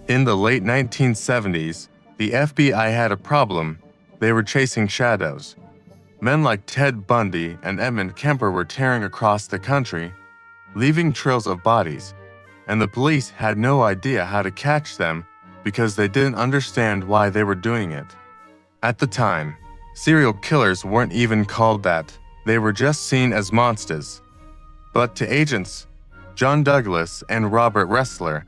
In the late 1970s, the FBI had a problem. They were chasing shadows. Men like Ted Bundy and Edmund Kemper were tearing across the country, leaving trails of bodies, and the police had no idea how to catch them because they didn't understand why they were doing it. At the time, serial killers weren't even called that. They were just seen as monsters. But to agents, John Douglas and Robert Ressler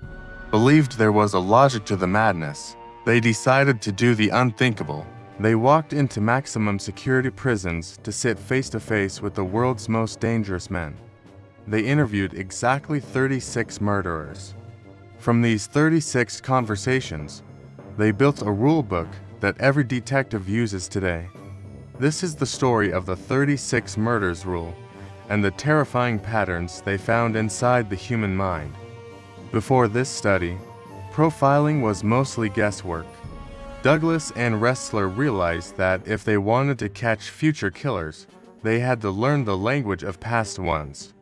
believed there was a logic to the madness. They decided to do the unthinkable. They walked into maximum security prisons to sit face to face with the world's most dangerous men. They interviewed exactly 36 murderers. From these 36 conversations, they built a rule book that every detective uses today. This is the story of the 36 murders rule and the terrifying patterns they found inside the human mind. Before this study, profiling was mostly guesswork. Douglas and Ressler realized that if they wanted to catch future killers, they had to learn the language of past ones.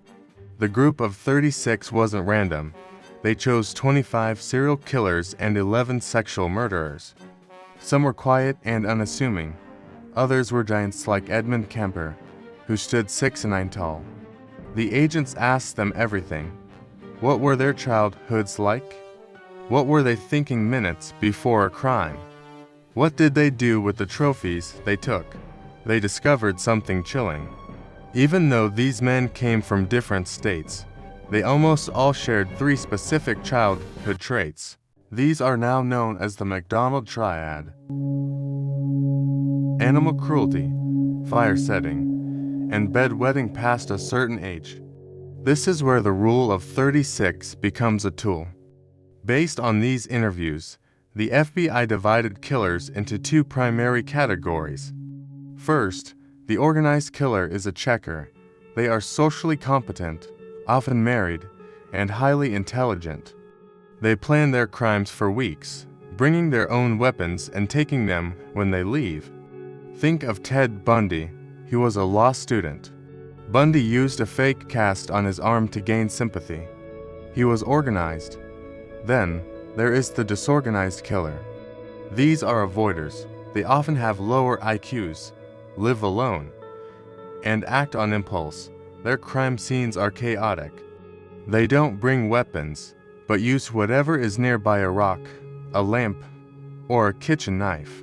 The group of 36 wasn't random. They chose 25 serial killers and 11 sexual murderers. Some were quiet and unassuming. Others were giants like Edmund Kemper, who stood 6'9" tall. The agents asked them everything. What were their childhoods like? What were they thinking minutes before a crime? What did they do with the trophies they took? They discovered something chilling. Even though these men came from different states, they almost all shared 3 specific childhood traits. These are now known as the McDonald Triad: animal cruelty, fire setting, and bedwetting past a certain age. This is where the rule of 36 becomes a tool. Based on these interviews, the FBI divided killers into 2 primary categories. First, the organized killer is a checker. They are socially competent, often married, and highly intelligent. They plan their crimes for weeks, bringing their own weapons and taking them when they leave. Think of Ted Bundy. He was a law student. Bundy used a fake cast on his arm to gain sympathy. He was organized. Then, there is the disorganized killer. These are avoiders. They often have lower IQs, live alone, and act on impulse. Their crime scenes are chaotic. They don't bring weapons, but use whatever is nearby: a rock, a lamp, or a kitchen knife.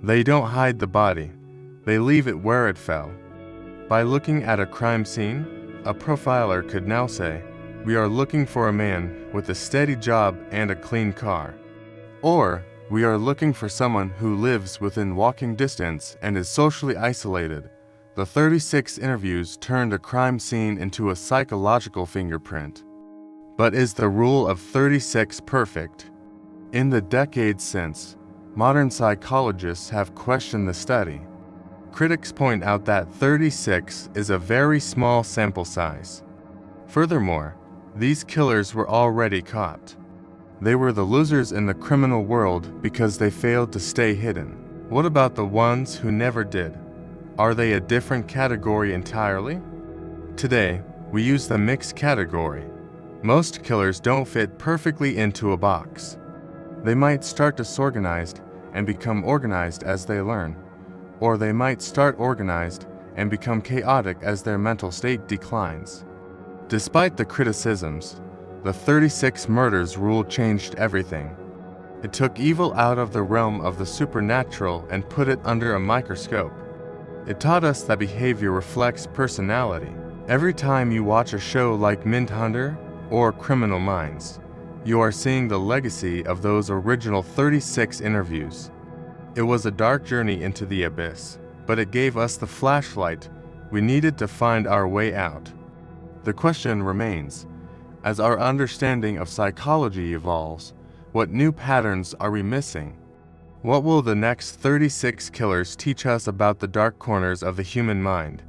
They don't hide the body. They leave it where it fell. By looking at a crime scene, a profiler could now say, "We are looking for a man with a steady job and a clean car." Or, "We are looking for someone who lives within walking distance and is socially isolated." The 36 interviews turned a crime scene into a psychological fingerprint. But is the rule of 36 perfect? In the decades since, modern psychologists have questioned the study. Critics point out that 36 is a very small sample size. Furthermore, these killers were already caught. They were the losers in the criminal world because they failed to stay hidden. What about the ones who never did? Are they a different category entirely? Today, we use the mixed category. Most killers don't fit perfectly into a box. They might start disorganized and become organized as they learn, or they might start organized and become chaotic as their mental state declines. Despite the criticisms, the 36 murders rule changed everything. It took evil out of the realm of the supernatural and put it under a microscope. It taught us that behavior reflects personality. Every time you watch a show like Mindhunter or Criminal Minds, you are seeing the legacy of those original 36 interviews. It was a dark journey into the abyss, but it gave us the flashlight we needed to find our way out. The question remains, as our understanding of psychology evolves, what new patterns are we missing? What will the next 36 killers teach us about the dark corners of the human mind?